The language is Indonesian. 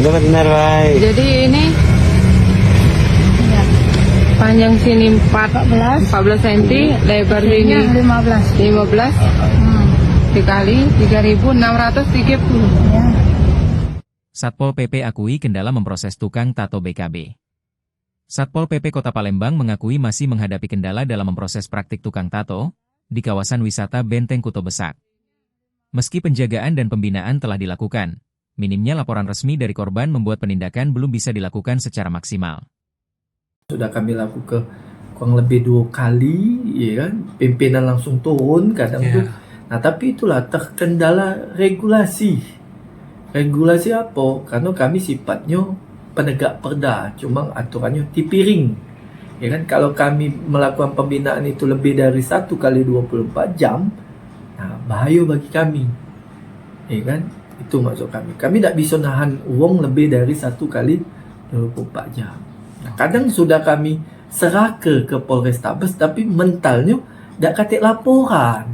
Benar-benar baik. Jadi ini Ya. panjang sini 14 cm, lebar sini 15 dikali 3.630. Ya. Satpol PP akui kendala memproses tukang tato BKB. Satpol PP Kota Palembang mengakui masih menghadapi kendala dalam memproses praktik tukang tato di kawasan wisata Benteng Kuto Besak. Meski penjagaan dan pembinaan telah dilakukan, minimnya laporan resmi dari korban membuat penindakan belum bisa dilakukan secara maksimal. Sudah kami lakukan kurang lebih 2 kali, ya kan? Pimpinan langsung turun kadang tuh. Nah, tapi itulah terkendala regulasi. Regulasi apa? Karena kami sifatnya penegak perda, cuma aturannya tipiring. Ya kan, kalau kami melakukan pembinaan itu lebih dari 1 kali 24 jam, nah bahaya bagi kami. Ya kan? Itu maksud kami. Kami tidak bisa nahan uang lebih dari 1 kali 24 jam. Nah, kadang sudah kami serahkan ke Polrestabes, tapi mentalnya tidak katik laporan.